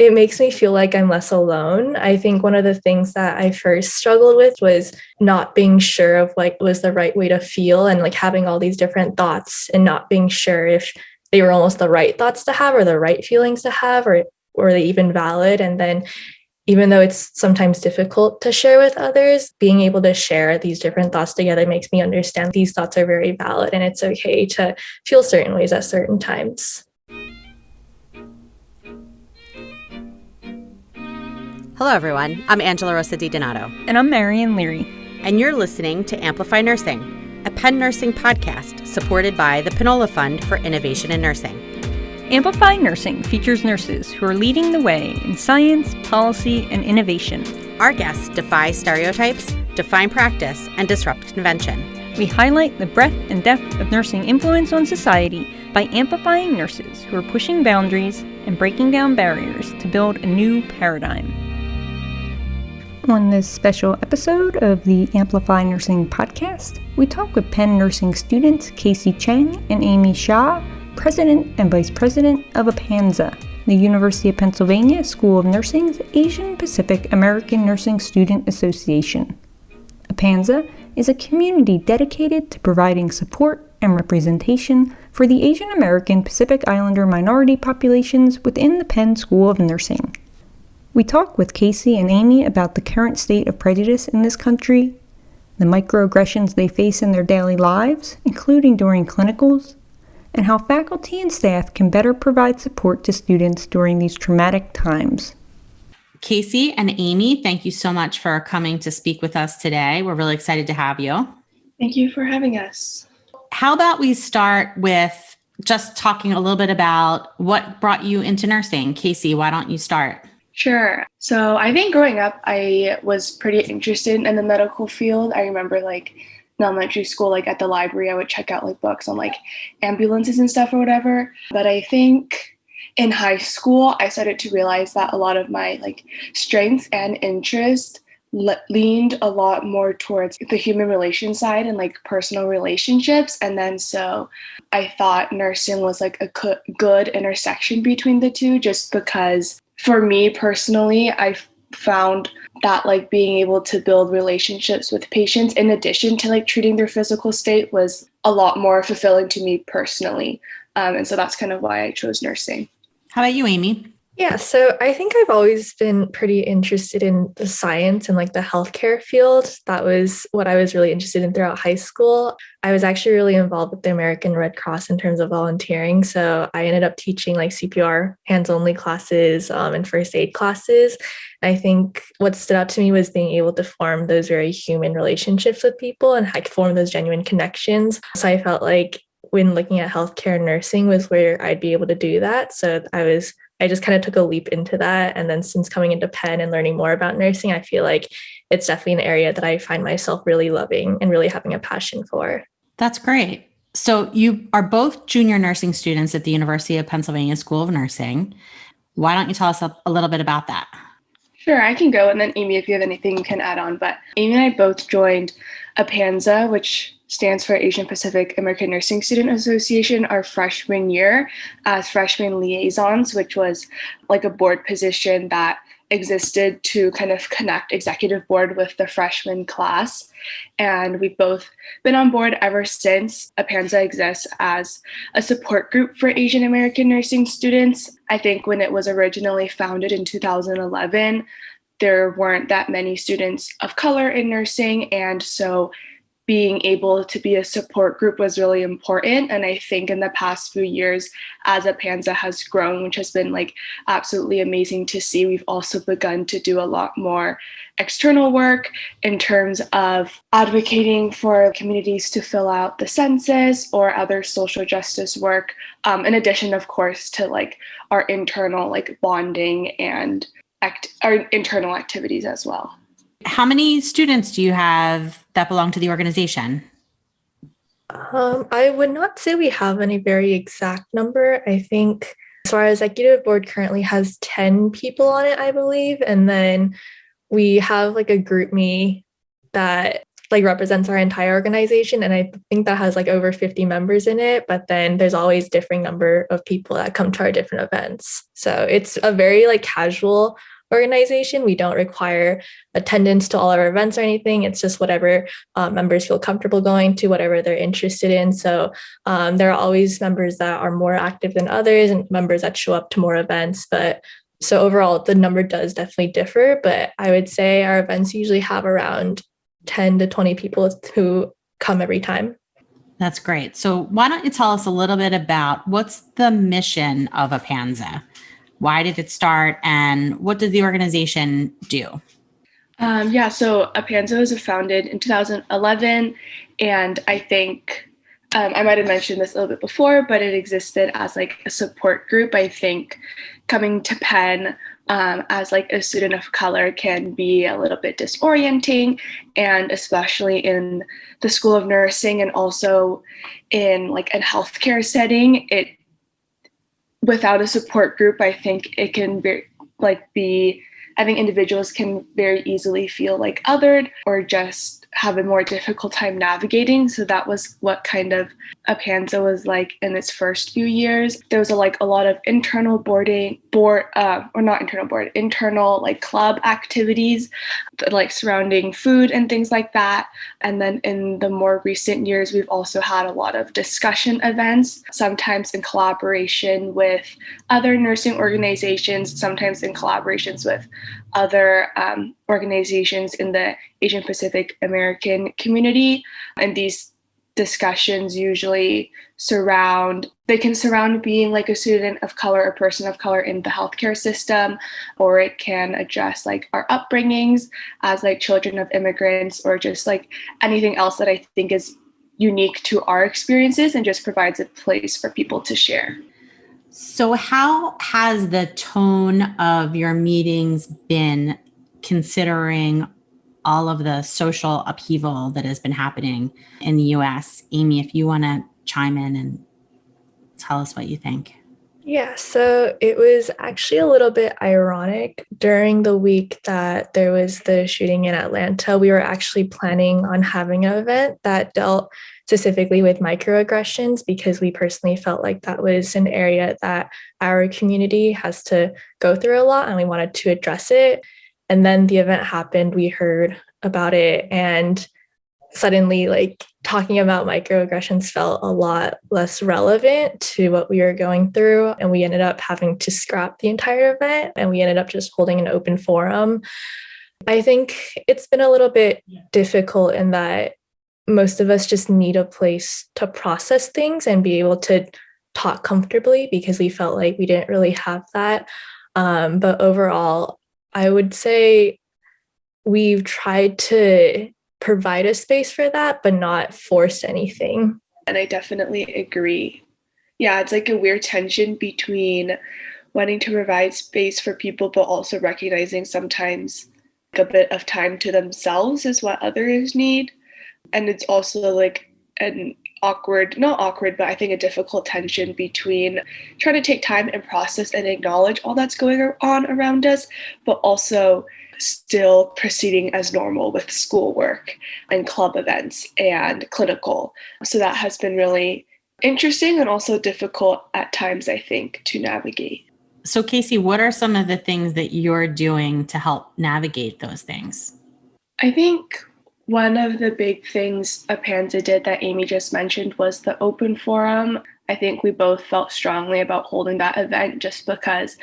it makes me feel like I'm less alone. I think one of the things that I first struggled with was not being sure of like was the right way to feel and like having all these different thoughts and not being sure if they were almost the right thoughts to have or the right feelings to have or are they even valid. And then even though it's sometimes difficult to share with others, being able to share these different thoughts together makes me understand these thoughts are very valid and it's okay to feel certain ways at certain times. Hello, everyone. I'm Angela Rosa DiDonato. And I'm Marian Leary. And you're listening to Amplify Nursing, a Penn Nursing podcast supported by the Pinola Fund for Innovation in Nursing. Amplify Nursing features nurses who are leading the way in science, policy, and innovation. Our guests defy stereotypes, define practice, and disrupt convention. We highlight the breadth and depth of nursing influence on society by amplifying nurses who are pushing boundaries and breaking down barriers to build a new paradigm. On this special episode of the Amplify Nursing podcast, we talk with Penn nursing students Casey Cheng and Amy Shah, President and Vice President of APANSA, the University of Pennsylvania School of Nursing's Asian Pacific American Nursing Student Association. APANSA is a community dedicated to providing support and representation for the Asian American Pacific Islander minority populations within the Penn School of Nursing. We talk with Casey and Amy about the current state of prejudice in this country, the microaggressions they face in their daily lives, including during clinicals, and how faculty and staff can better provide support to students during these traumatic times. Casey and Amy, thank you so much for coming to speak with us today. We're really excited to have you. Thank you for having us. How about we start with just talking a little bit about what brought you into nursing? Casey, why don't you start? Sure. So I think growing up, I was pretty interested in the medical field. I remember in elementary school, at the library, I would check out books on ambulances and stuff or whatever. But I think in high school, I started to realize that a lot of my strengths and interest leaned a lot more towards the human relation side and personal relationships. And then so I thought nursing was a good intersection between the two, just because for me personally, I found that being able to build relationships with patients in addition to treating their physical state was a lot more fulfilling to me personally. And so that's kind of why I chose nursing. How about you, Amy? Yeah, so I think I've always been pretty interested in the science and the healthcare field. That was what I was really interested in throughout high school. I was actually really involved with the American Red Cross in terms of volunteering. So I ended up teaching CPR hands-only classes and first aid classes. I think what stood out to me was being able to form those very human relationships with people and form those genuine connections. So I felt like when looking at healthcare and nursing was where I'd be able to do that. So I just kind of took a leap into that. And then since coming into Penn and learning more about nursing, I feel like it's definitely an area that I find myself really loving and really having a passion for. That's great. So you are both junior nursing students at the University of Pennsylvania School of Nursing. Why don't you tell us a little bit about that? Sure, I can go. And then Amy, if you have anything, you can add on. But Amy and I both joined APANSA, which stands for Asian Pacific American Nursing Student Association, our freshman year as freshman liaisons, which was a board position that existed to kind of connect executive board with the freshman class. And we've both been on board ever since. APANSA exists as a support group for Asian American nursing students. I think when it was originally founded in 2011, there weren't that many students of color in nursing. And so being able to be a support group was really important. And I think in the past few years, as APANSA has grown, which has been absolutely amazing to see, we've also begun to do a lot more external work in terms of advocating for communities to fill out the census or other social justice work, in addition, of course, to our internal bonding and our internal activities as well. How many students do you have that belong to the organization? I would not say we have any very exact number. I think so our executive board currently has 10 people on it, I believe. And then we have a group me that like represents our entire organization. And I think that has like over 50 members in it, but then there's always differing number of people that come to our different events. So it's a very like casual organization. We don't require attendance to all our events or anything. It's just whatever members feel comfortable going to, whatever they're interested in. So there are always members that are more active than others and members that show up to more events. But so overall, the number does definitely differ. But I would say our events usually have around 10 to 20 people who come every time. That's great. So why don't you tell us a little bit about what's the mission of APANZA? Why did it start and what does the organization do? So APANZA was founded in 2011, and I think I might have mentioned this a little bit before, but it existed as like a support group. I think coming to Penn as like a student of color can be a little bit disorienting, and especially in the School of Nursing and also in like a healthcare setting, without a support group, I think it can I think individuals can very easily feel like othered or just have a more difficult time navigating. So that was what kind of APANZA was like in its first few years. There was a lot of internal internal like club activities like surrounding food and things like that. And then in the more recent years, we've also had a lot of discussion events, sometimes in collaboration with other nursing organizations, sometimes in collaborations with other organizations in the Asian Pacific American community. And these discussions usually surround being like a student of color or person of color in the healthcare system, or it can address like our upbringings as like children of immigrants, or just like anything else that I think is unique to our experiences and just provides a place for people to share. So how has the tone of your meetings been, considering all of the social upheaval that has been happening in the US? Amy, if you want to chime in and tell us what you think. Yeah, so it was actually a little bit ironic. During the week that there was the shooting in Atlanta, we were actually planning on having an event that dealt specifically with microaggressions, because we personally felt like that was an area that our community has to go through a lot and we wanted to address it. And then the event happened, we heard about it, and suddenly like talking about microaggressions felt a lot less relevant to what we were going through. And we ended up having to scrap the entire event, and we ended up just holding an open forum. I think it's been a little bit difficult in that most of us just need a place to process things and be able to talk comfortably, because we felt like we didn't really have that. But overall, I would say we've tried to provide a space for that, but not force anything. And I definitely agree. Yeah, it's like a weird tension between wanting to provide space for people, but also recognizing sometimes a bit of time to themselves is what others need. And it's also like an not awkward, but I think a difficult tension between trying to take time and process and acknowledge all that's going on around us, but also still proceeding as normal with schoolwork and club events and clinical. So that has been really interesting and also difficult at times, I think, to navigate. So Casey, what are some of the things that you're doing to help navigate those things? I think one of the big things APANZA did that Amy just mentioned was the open forum. I think we both felt strongly about holding that event just because,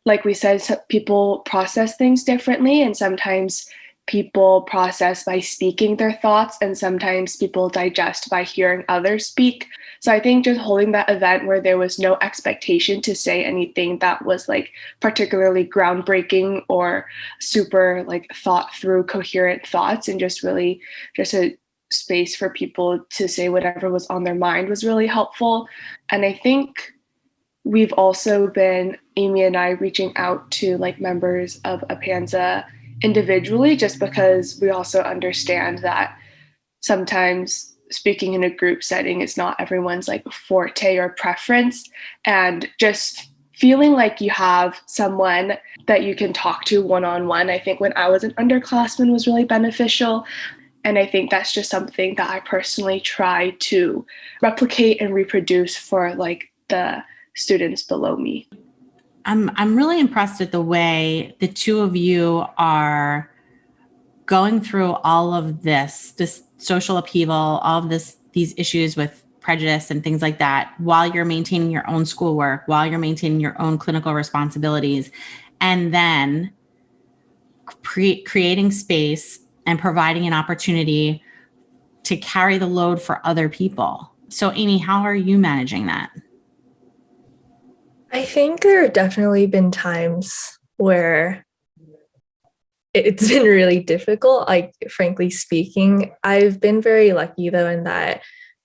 like we said, people process things differently, and sometimes people process by speaking their thoughts, and sometimes people digest by hearing others speak. So I think just holding that event where there was no expectation to say anything that was like particularly groundbreaking or super like thought through coherent thoughts, and just really just a space for people to say whatever was on their mind was really helpful. And I think we've also been, Amy and I, reaching out to like members of APANZA individually, just because we also understand that sometimes speaking in a group setting is not everyone's like forte or preference, and just feeling like you have someone that you can talk to one-on-one. I think when I was an underclassman was really beneficial. And I think that's just something that I personally try to replicate and reproduce for like the students below me. I'm really impressed at the way the two of you are going through all of this social upheaval, all of these issues with prejudice and things like that, while you're maintaining your own schoolwork, while you're maintaining your own clinical responsibilities, and then creating space and providing an opportunity to carry the load for other people. So, Amy, how are you managing that? I think there have definitely been times where it's been really difficult, like, frankly speaking. I've been very lucky, though, in that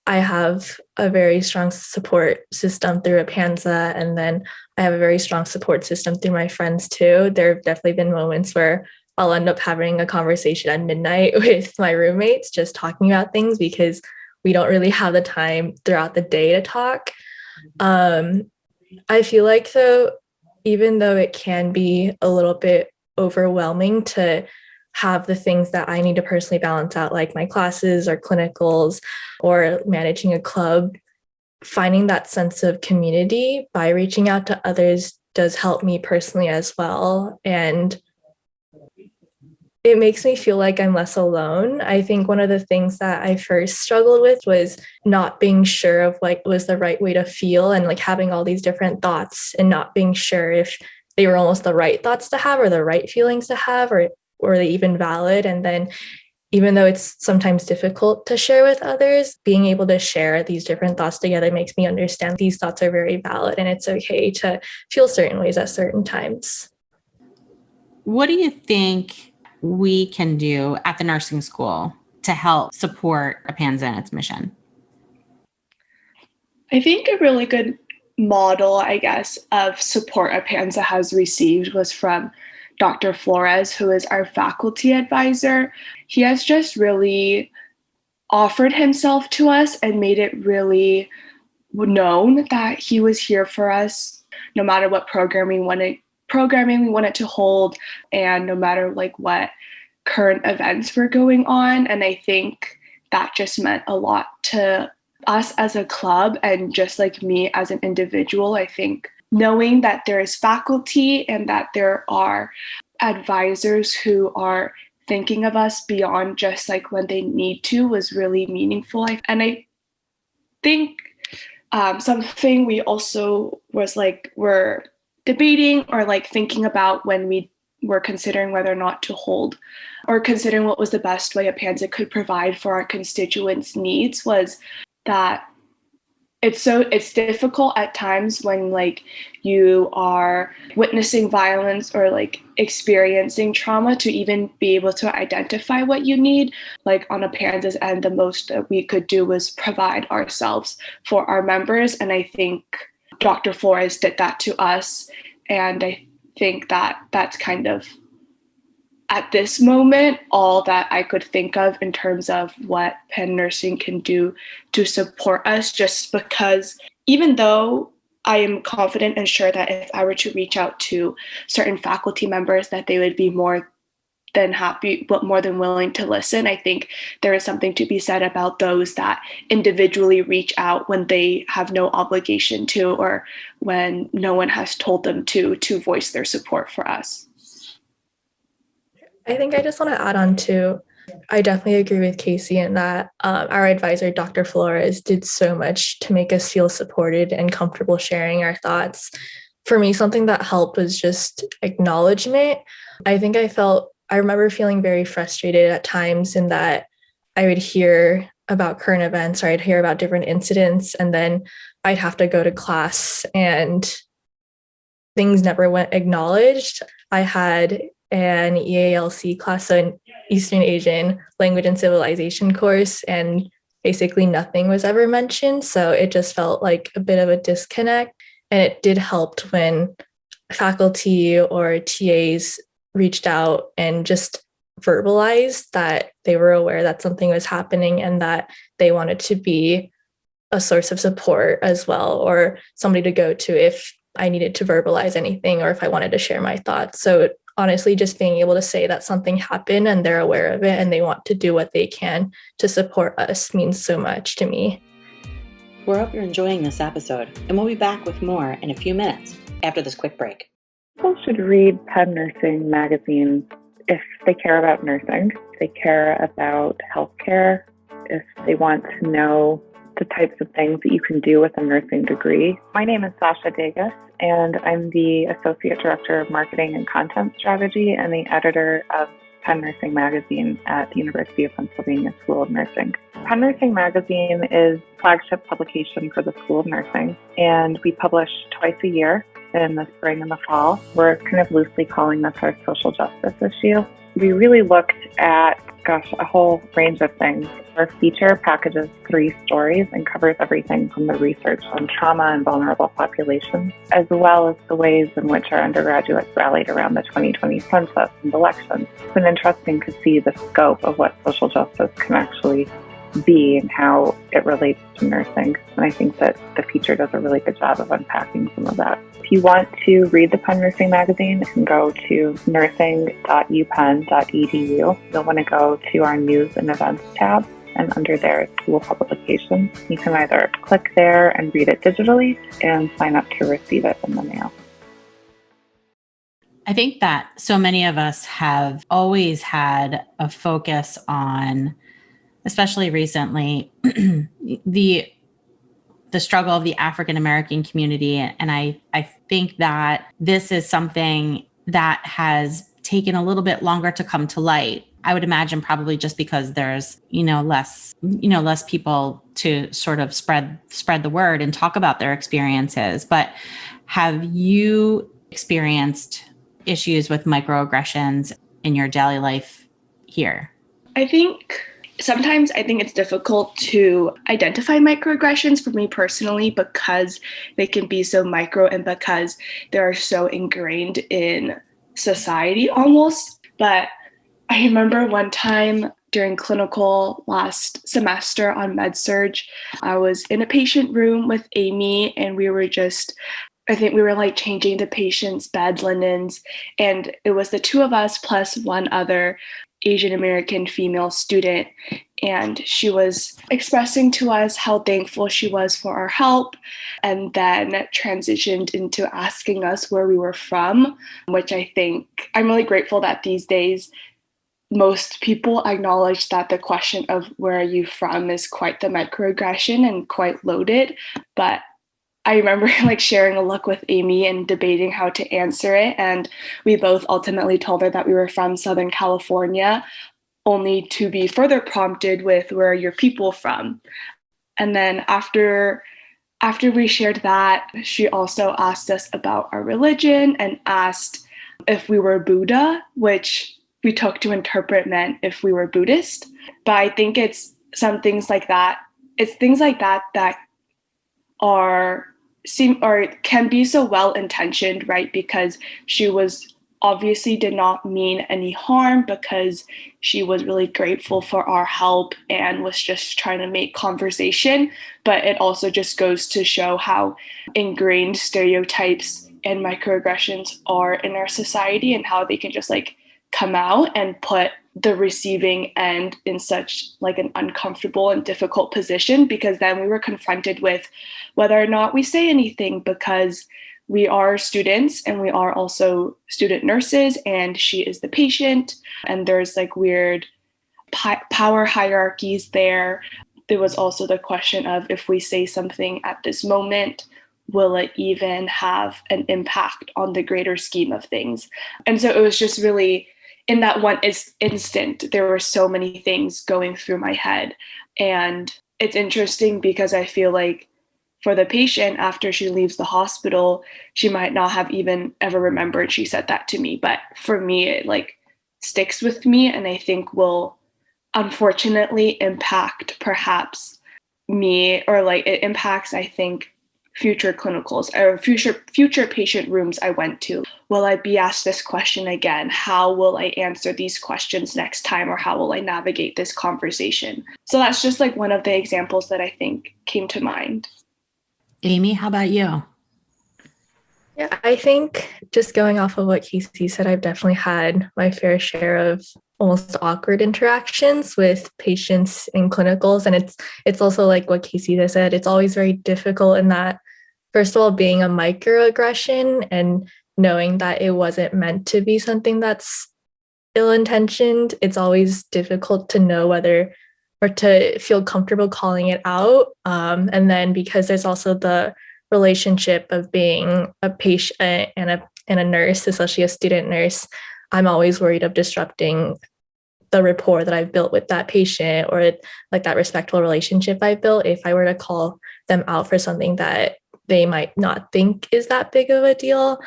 I have a very strong support system through Apanza, and then I have a very strong support system through my friends, too. There have definitely been moments where I'll end up having a conversation at midnight with my roommates, just talking about things because we don't really have the time throughout the day to talk. I feel like, though, even though it can be a little bit overwhelming to have the things that I need to personally balance out, like my classes or clinicals or managing a club, finding that sense of community by reaching out to others does help me personally as well. And it makes me feel like I'm less alone. I think one of the things that I first struggled with was not being sure of like was the right way to feel, and like having all these different thoughts and not being sure if they were almost the right thoughts to have or the right feelings to have, or were they even valid. And then even though it's sometimes difficult to share with others, being able to share these different thoughts together makes me understand these thoughts are very valid and it's okay to feel certain ways at certain times. What do you think we can do at the nursing school to help support Apanza and its mission? I think a really good model, I guess, of support Apanza has received was from Dr. Flores, who is our faculty advisor. He has just really offered himself to us and made it really known that he was here for us, no matter what programming we wanted to hold, and no matter like what current events were going on. And I think that just meant a lot to us as a club and just like me as an individual. I think knowing that there is faculty and that there are advisors who are thinking of us beyond just like when they need to was really meaningful. And I think something we also was like we're debating or like thinking about when we were considering whether or not to hold or considering what was the best way Apanza could provide for our constituents' needs was that it's difficult at times when like you are witnessing violence or like experiencing trauma to even be able to identify what you need. Like on Apanza's end, the most that we could do was provide ourselves for our members. And I think Dr. Flores did that to us. And I think that that's kind of at this moment, all that I could think of in terms of what Penn Nursing can do to support us, just because even though I am confident and sure that if I were to reach out to certain faculty members that they would be more than happy, but more than willing to listen, I think there is something to be said about those that individually reach out when they have no obligation to, or when no one has told them to voice their support for us. I think I just want to add on to, I definitely agree with Casey in that our advisor, Dr. Flores, did so much to make us feel supported and comfortable sharing our thoughts. For me, something that helped was just acknowledgement. I remember feeling very frustrated at times in that I would hear about current events or I'd hear about different incidents, and then I'd have to go to class and things never went acknowledged. I had an EALC class, so an Eastern Asian Language and Civilization course, and basically nothing was ever mentioned. So it just felt like a bit of a disconnect. And it did help when faculty or TAs reached out and just verbalized that they were aware that something was happening and that they wanted to be a source of support as well, or somebody to go to if I needed to verbalize anything or if I wanted to share my thoughts. So honestly, just being able to say that something happened and they're aware of it and they want to do what they can to support us means so much to me. We hope you're enjoying this episode, and we'll be back with more in a few minutes after this quick break. People should read Penn Nursing magazine if they care about nursing, if they care about healthcare, if they want to know the types of things that you can do with a nursing degree. My name is Sasha Degas, and I'm the Associate Director of Marketing and Content Strategy and the editor of Penn Nursing Magazine at the University of Pennsylvania School of Nursing. Penn Nursing Magazine is a flagship publication for the School of Nursing, and we publish twice a year in the spring and the fall. We're kind of loosely calling this our social justice issue. We really looked at, a whole range of things. Our feature packages 3 stories and covers everything from the research on trauma and vulnerable populations, as well as the ways in which our undergraduates rallied around the 2020 census and elections. It's been interesting to see the scope of what social justice can actually be and how it relates to nursing. And I think that the feature does a really good job of unpacking some of that. If you want to read the Penn Nursing Magazine, you can go to nursing.upenn.edu. You'll want to go to our News and Events tab, and under there, School Publications. You can either click there and read it digitally and sign up to receive it in the mail. I think that so many of us have always had a focus on, especially recently, the struggle of the African American community. And I think that this is something that has taken a little bit longer to come to light. I would imagine probably just because there's, less people to sort of spread the word and talk about their experiences. But have you experienced issues with microaggressions in your daily life here? Sometimes I think it's difficult to identify microaggressions for me personally because they can be so micro and because they are so ingrained in society almost. But I remember one time during clinical last semester on med-surg, I was in a patient room with Amy and we were changing the patient's bed linens, and it was the 2 of us plus one other Asian American female student, and she was expressing to us how thankful she was for our help, and then transitioned into asking us where we were from, which I think I'm really grateful that these days most people acknowledge that the question of where are you from is quite the microaggression and quite loaded. But I remember sharing a look with Amy and debating how to answer it. And we both ultimately told her that we were from Southern California, only to be further prompted with where are your people from. And then after we shared that, she also asked us about our religion and asked if we were Buddha, which we took to interpret meant if we were Buddhist. But I think it's some things like that. It's things like that that can be so well intentioned, right? Because she was obviously did not mean any harm because she was really grateful for our help and was just trying to make conversation. But it also just goes to show how ingrained stereotypes and microaggressions are in our society and how they can just come out and put the receiving end in such an uncomfortable and difficult position, because then we were confronted with whether or not we say anything, because we are students and we are also student nurses and she is the patient, and there's weird power hierarchies there. There was also the question of if we say something at this moment, will it even have an impact on the greater scheme of things? And so it was just really, in that one instant, there were so many things going through my head. And it's interesting because I feel like for the patient, after she leaves the hospital, she might not have even ever remembered she said that to me. But for me, it sticks with me, and I think will unfortunately impact perhaps me, or it impacts, I think, future clinicals or future patient rooms I went to. Will I be asked this question again? How will I answer these questions next time? Or how will I navigate this conversation? So that's just one of the examples that I think came to mind. Amy, how about you? Yeah, I think just going off of what Casey said, I've definitely had my fair share of almost awkward interactions with patients in clinicals. And it's also like what Casey has said, it's always very difficult in that, first of all, being a microaggression and knowing that it wasn't meant to be something that's ill-intentioned. It's always difficult to know whether or to feel comfortable calling it out. And then because there's also the relationship of being a patient and a nurse, especially a student nurse, I'm always worried of disrupting the rapport that I've built with that patient or like that respectful relationship I built if I were to call them out for something that they might not think is that big of a deal.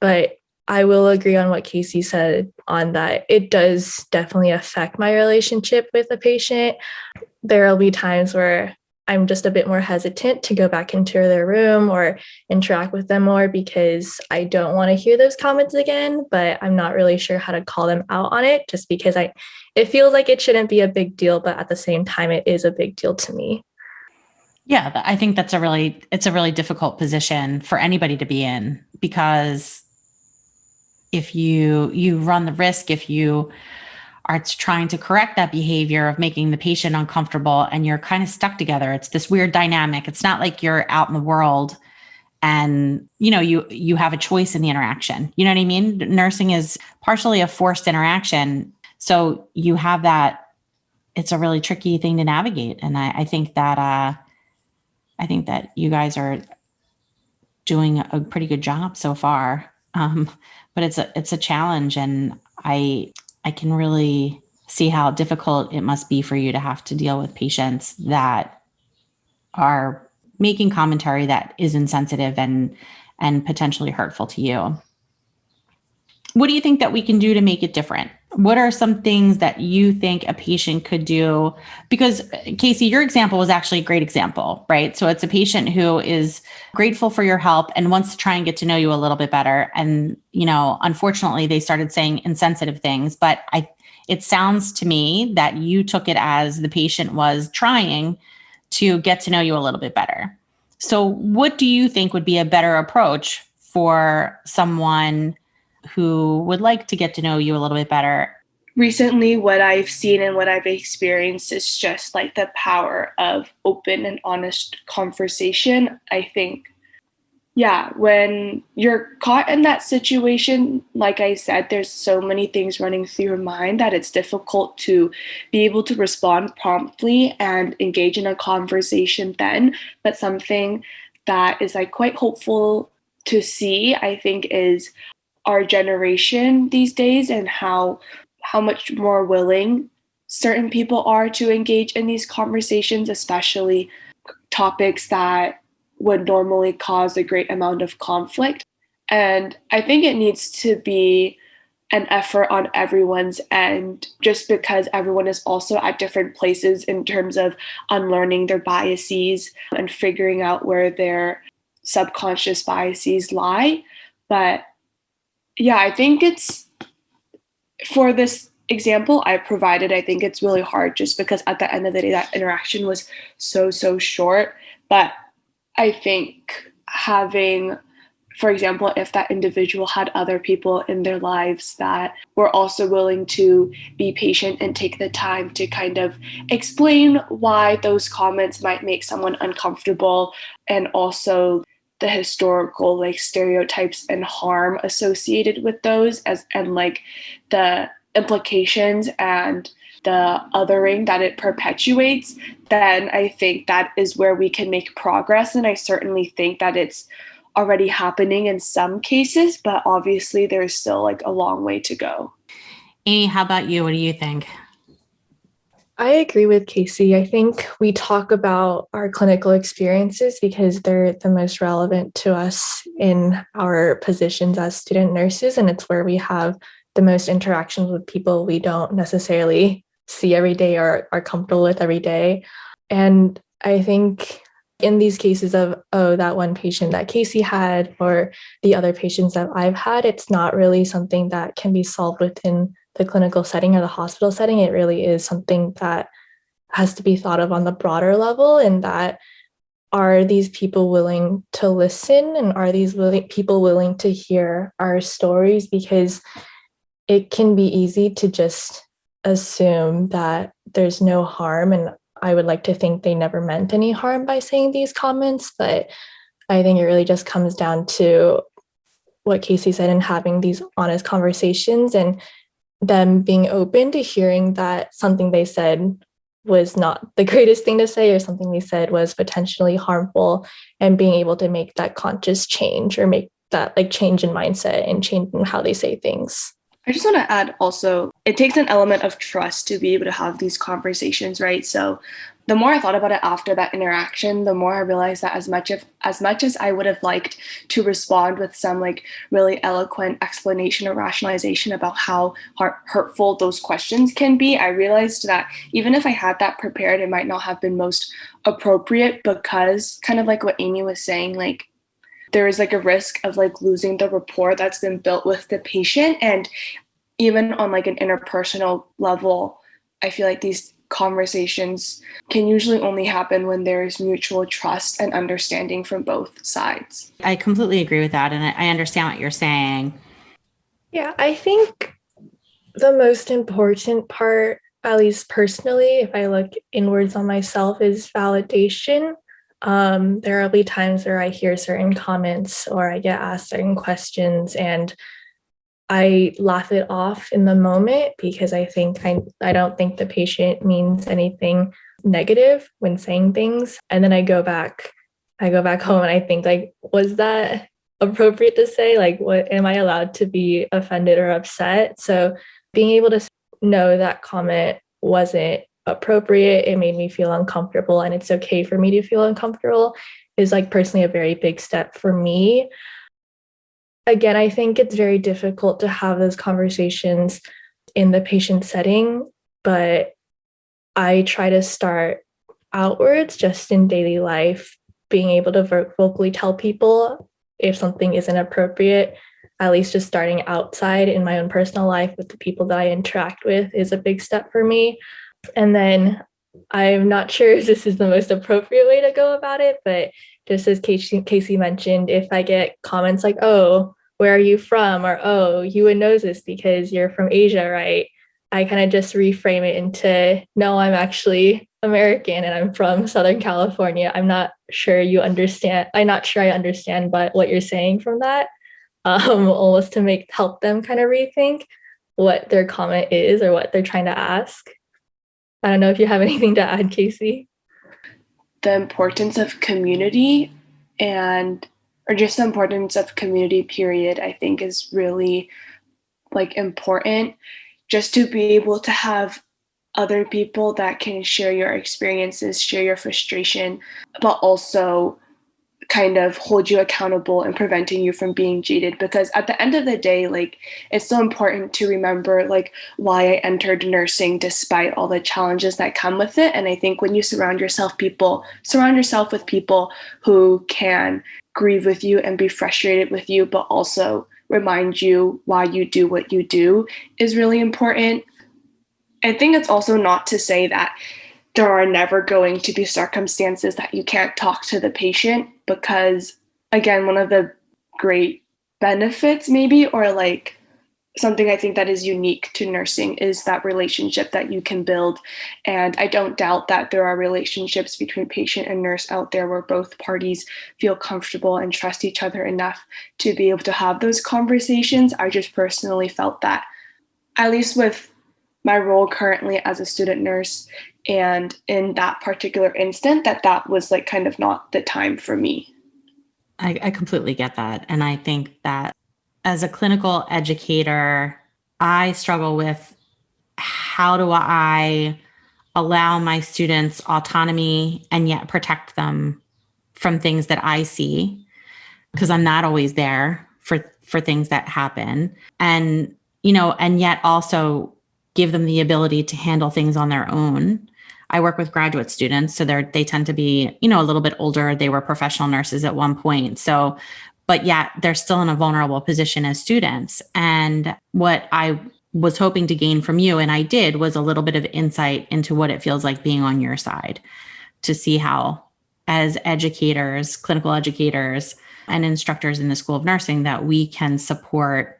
But I will agree on what Casey said on that. It does definitely affect my relationship with the patient. There will be times where I'm just a bit more hesitant to go back into their room or interact with them more because I don't want to hear those comments again, but I'm not really sure how to call them out on it just because it feels like it shouldn't be a big deal, but at the same time, it is a big deal to me. Yeah, I think it's a really difficult position for anybody to be in, because if you run the risk, if you are trying to correct that behavior of making the patient uncomfortable and you're kind of stuck together, it's this weird dynamic. It's not like you're out in the world and you have a choice in the interaction. You know what I mean? Nursing is partially a forced interaction. So you have that. It's a really tricky thing to navigate. And I think that you guys are doing a pretty good job so far. But it's a challenge, and I can really see how difficult it must be for you to have to deal with patients that are making commentary that is insensitive and potentially hurtful to you. What do you think that we can do to make it different? What are some things that you think a patient could do? Because Casey, your example was actually a great example, right? So it's a patient who is grateful for your help and wants to try and get to know you a little bit better. And, unfortunately, they started saying insensitive things, but it sounds to me that you took it as the patient was trying to get to know you a little bit better. So what do you think would be a better approach for someone who would like to get to know you a little bit better? Recently, what I've seen and what I've experienced is just like the power of open and honest conversation. I think, when you're caught in that situation, like I said, there's so many things running through your mind that it's difficult to be able to respond promptly and engage in a conversation then. But something that is like quite hopeful to see, I think, is our generation these days and how much more willing certain people are to engage in these conversations, especially topics that would normally cause a great amount of conflict. And I think it needs to be an effort on everyone's end, just because everyone is also at different places in terms of unlearning their biases and figuring out where their subconscious biases lie. But I think it's, for this example I provided, I think it's really hard just because at the end of the day, that interaction was so short. But I think having, for example, if that individual had other people in their lives that were also willing to be patient and take the time to kind of explain why those comments might make someone uncomfortable, and also the historical like stereotypes and harm associated with those, and like the implications and the othering that it perpetuates, then I think that is where we can make progress. And I certainly think that it's already happening in some cases, but obviously there's still like a long way to go. Amy, how about you? What do you think? I agree with Casey. I think we talk about our clinical experiences because they're the most relevant to us in our positions as student nurses, and it's where we have the most interactions with people we don't necessarily see every day or are comfortable with every day. And I think in these cases of, that one patient that Casey had or the other patients that I've had, it's not really something that can be solved within the clinical setting or the hospital setting. It really is something that has to be thought of on the broader level, and that are these people willing to listen, and are these people willing to hear our stories? Because it can be easy to just assume that there's no harm. And I would like to think they never meant any harm by saying these comments. But I think it really just comes down to what Casey said, and having these honest conversations and them being open to hearing that something they said was not the greatest thing to say, or something they said was potentially harmful, and being able to make that conscious change, or make that like change in mindset and change in how they say things. I just want to add also, it takes an element of trust to be able to have these conversations, right? So the more I thought about it after that interaction, the more I realized that as much as I would have liked to respond with some like really eloquent explanation or rationalization about how hurtful those questions can be, I realized that even if I had that prepared, it might not have been most appropriate, because kind of like what Amy was saying, like there is like a risk of like losing the rapport that's been built with the patient. And even on like an interpersonal level, I feel like these conversations can usually only happen when there is mutual trust and understanding from both sides. I completely agree with that. And I understand what you're saying. Yeah, I think the most important part, at least personally, if I look inwards on myself, is validation. There will be times where I hear certain comments or I get asked certain questions, and I laugh it off in the moment, because I think I don't think the patient means anything negative when saying things. And then I go back home and I think, like, was that appropriate to say? Like, what am I allowed to be offended or upset? So being able to know that comment wasn't appropriate, it made me feel uncomfortable, and it's okay for me to feel uncomfortable, is like personally a very big step for me. Again, I think it's very difficult to have those conversations in the patient setting, but I try to start outwards just in daily life, being able to vocally tell people if something isn't appropriate. At least just starting outside in my own personal life with the people that I interact with is a big step for me. And then I'm not sure if this is the most appropriate way to go about it, but just as Casey mentioned, if I get comments like, oh, where are you from? Or, oh, you would know this because you're from Asia, right? I kind of just reframe it into, no, I'm actually American and I'm from Southern California. I'm not sure I understand but what you're saying from that, almost to help them kind of rethink what their comment is or what they're trying to ask. I don't know if you have anything to add, Casey. The importance of community or just the importance of community period, I think is really like important, just to be able to have other people that can share your experiences, share your frustration, but also kind of hold you accountable and preventing you from being jaded. Because at the end of the day, like, it's so important to remember like why I entered nursing despite all the challenges that come with it. And I think when you surround yourself with people who can grieve with you and be frustrated with you, but also remind you why you do what you do, is really important. I think it's also not to say that there are never going to be circumstances that you can't talk to the patient, because again, one of the great benefits maybe, or like something I think that is unique to nursing, is that relationship that you can build. And I don't doubt that there are relationships between patient and nurse out there where both parties feel comfortable and trust each other enough to be able to have those conversations. I just personally felt that, at least with my role currently as a student nurse, and in that particular instant, that was like kind of not the time for me. I completely get that. And I think that as a clinical educator, I struggle with, how do I allow my students autonomy and yet protect them from things that I see, because I'm not always there for things that happen. And, and yet also give them the ability to handle things on their own. I work with graduate students, so they tend to be, a little bit older. They were professional nurses at one point. So, but yet they're still in a vulnerable position as students. And what I was hoping to gain from you, and I did, was a little bit of insight into what it feels like being on your side, to see how as educators, clinical educators, and instructors in the School of Nursing that we can support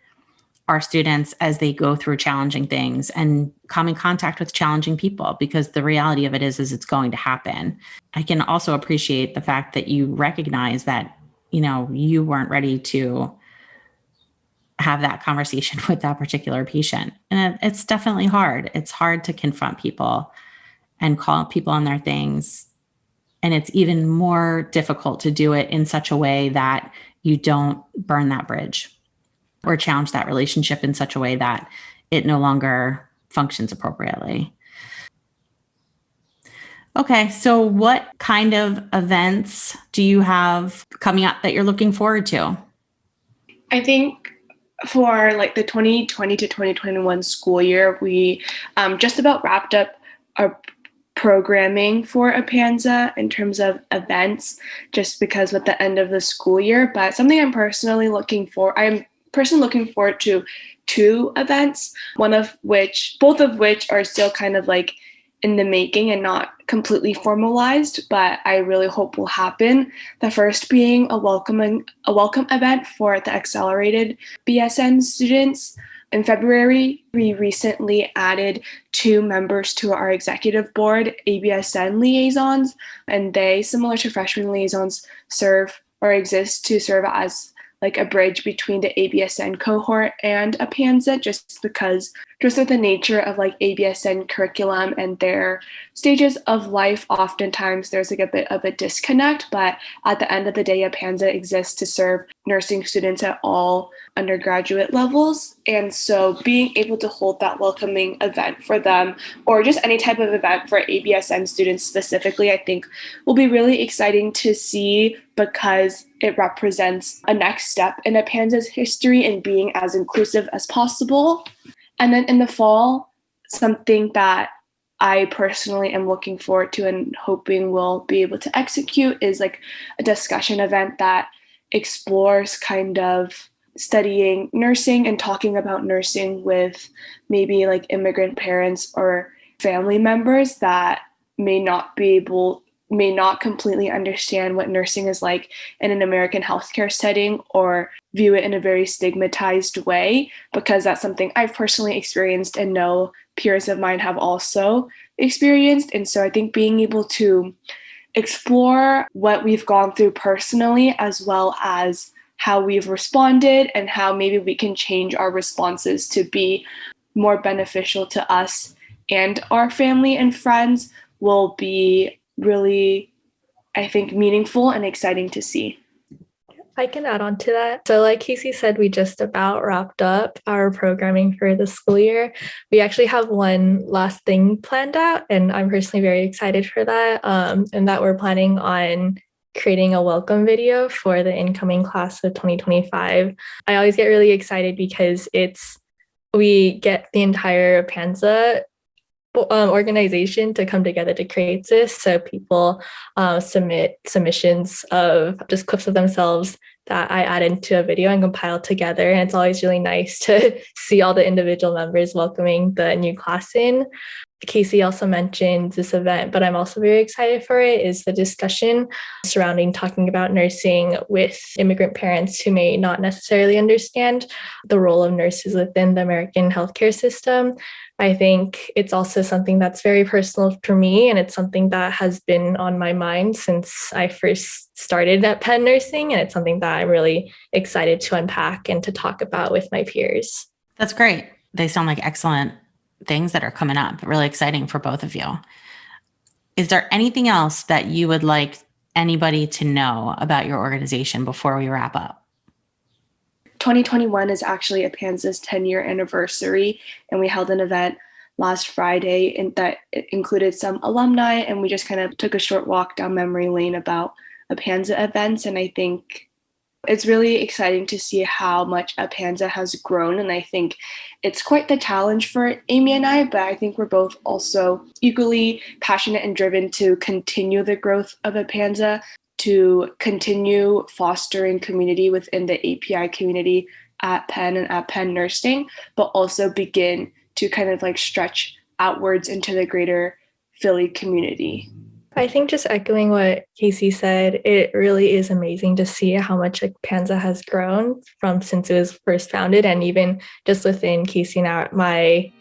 our students as they go through challenging things and come in contact with challenging people, because the reality of it is it's going to happen. I can also appreciate the fact that you recognize that, you weren't ready to have that conversation with that particular patient. And it's definitely hard. It's hard to confront people and call people on their things. And it's even more difficult to do it in such a way that you don't burn that bridge or challenge that relationship in such a way that it no longer functions appropriately. Okay, so what kind of events do you have coming up that you're looking forward to? I think for like the 2020 to 2021 school year, we just about wrapped up our programming for APANZA in terms of events, just because with the end of the school year. But something I'm personally looking forward to two events, both of which are still kind of like in the making and not completely formalized, but I really hope will happen. The first being a welcome event for the accelerated BSN students. In February, we recently added 2 members to our executive board, ABSN liaisons, and they, similar to freshman liaisons, exist to serve as like a bridge between the ABSN cohort and APANZA, just of the nature of like ABSN curriculum and their stages of life. Oftentimes there's like a bit of a disconnect, but at the end of the day, APANZA exists to serve nursing students at all undergraduate levels. And so being able to hold that welcoming event for them, or just any type of event for ABSN students specifically, I think will be really exciting to see, because it represents a next step in APANZA's history in being as inclusive as possible. And then in the fall, something that I personally am looking forward to and hoping we'll be able to execute is like a discussion event that explores kind of studying nursing and talking about nursing with maybe like immigrant parents or family members that may not completely understand what nursing is like in an American healthcare setting, or view it in a very stigmatized way, because that's something I've personally experienced and know peers of mine have also experienced. And so I think being able to explore what we've gone through personally, as well as how we've responded and how maybe we can change our responses to be more beneficial to us and our family and friends, will be really, I think, meaningful and exciting to see. I can add on to that. So like Casey said, we just about wrapped up our programming for the school year. We actually have one last thing planned out, and I'm personally very excited for that. And that we're planning on creating a welcome video for the incoming class of 2025. I always get really excited because we get the entire APANZA organization to come together to create this. So people submit submissions of just clips of themselves that I add into a video and compile together. And it's always really nice to see all the individual members welcoming the new class in. Casey also mentioned this event, but I'm also very excited for it, is the discussion surrounding talking about nursing with immigrant parents who may not necessarily understand the role of nurses within the American healthcare system. I think it's also something that's very personal for me, and it's something that has been on my mind since I first started at Penn Nursing, and it's something that I'm really excited to unpack and to talk about with my peers. That's great. They sound like excellent things that are coming up. Really exciting for both of you. Is there anything else that you would like anybody to know about your organization before we wrap up? 2021 is actually APANZA's 10-year anniversary, and we held an event last Friday that included some alumni, and we just kind of took a short walk down memory lane about APANZA events. And I think it's really exciting to see how much APANZA has grown, and I think it's quite the challenge for Amy and I, but I think we're both also equally passionate and driven to continue the growth of APANZA, to continue fostering community within the API community at Penn and at Penn Nursing, but also begin to kind of like stretch outwards into the greater Philly community. I think just echoing what Casey said, it really is amazing to see how much like Panza has grown from since it was first founded, and even just within Casey and my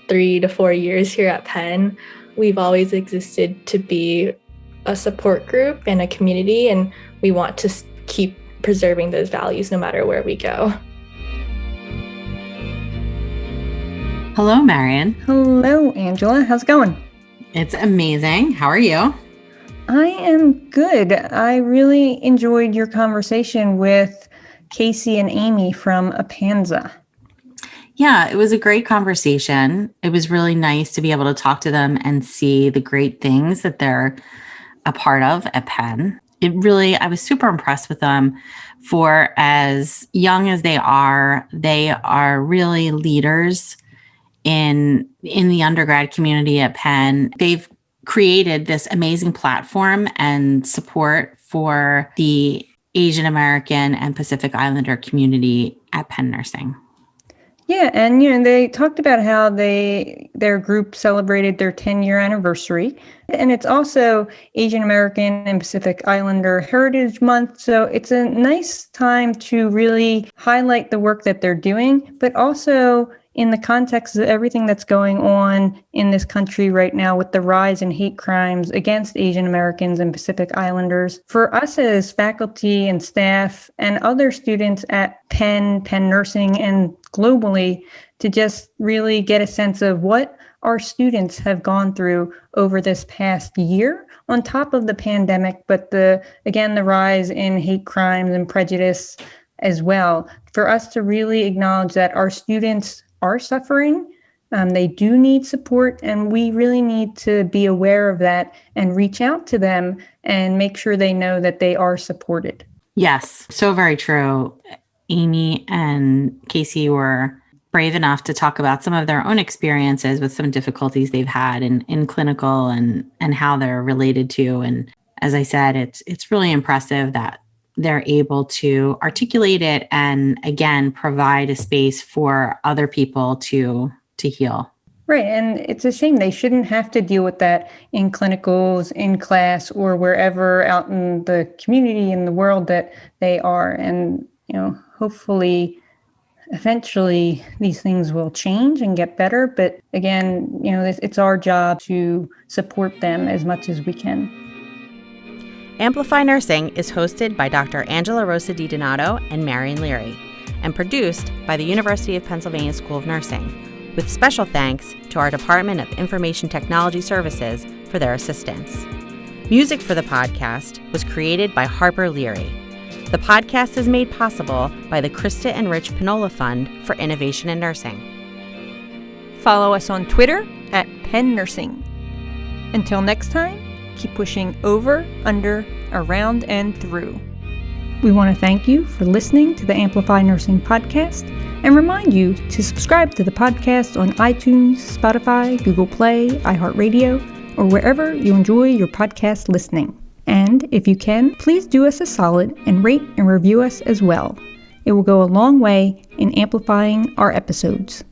3 to 4 years here at Penn, we've always existed to be a support group and a community, and we want to keep preserving those values no matter where we go. Hello, Marion. Hello, Angela. How's it going? It's amazing. How are you? I am good. I really enjoyed your conversation with Casey and Amy from Apanza. Yeah, it was a great conversation. It was really nice to be able to talk to them and see the great things that they're a part of at Penn. I was super impressed with them. For as young as they are really leaders in the undergrad community at Penn. They've created this amazing platform and support for the Asian American and Pacific Islander community at Penn Nursing. Yeah, and they talked about how their group celebrated their 10-year anniversary, and it's also Asian American and Pacific Islander Heritage Month, so it's a nice time to really highlight the work that they're doing, but also in the context of everything that's going on in this country right now with the rise in hate crimes against Asian Americans and Pacific Islanders. For us as faculty and staff and other students at Penn Nursing, and globally, to just really get a sense of what our students have gone through over this past year on top of the pandemic, but the rise in hate crimes and prejudice as well. For us to really acknowledge that our students are suffering, they do need support, and we really need to be aware of that and reach out to them and make sure they know that they are supported. Yes, so very true. Amy and Casey were brave enough to talk about some of their own experiences with some difficulties they've had in clinical and how they're related to. And as I said, it's really impressive that they're able to articulate it and, again, provide a space for other people to heal. Right. And it's a shame they shouldn't have to deal with that in clinicals, in class, or wherever out in the community, in the world that they are. And, hopefully, eventually these things will change and get better. But again, it's our job to support them as much as we can. Amplify Nursing is hosted by Dr. Angela Rosa DiDonato and Marion Leary, and produced by the University of Pennsylvania School of Nursing, with special thanks to our Department of Information Technology Services for their assistance. Music for the podcast was created by Harper Leary. The podcast is made possible by the Krista and Rich Pinola Fund for Innovation in Nursing. Follow us on Twitter at Penn Nursing. Until next time, keep pushing over, under, around, and through. We want to thank you for listening to the Amplify Nursing podcast and remind you to subscribe to the podcast on iTunes, Spotify, Google Play, iHeartRadio, or wherever you enjoy your podcast listening. And if you can, please do us a solid and rate and review us as well. It will go a long way in amplifying our episodes.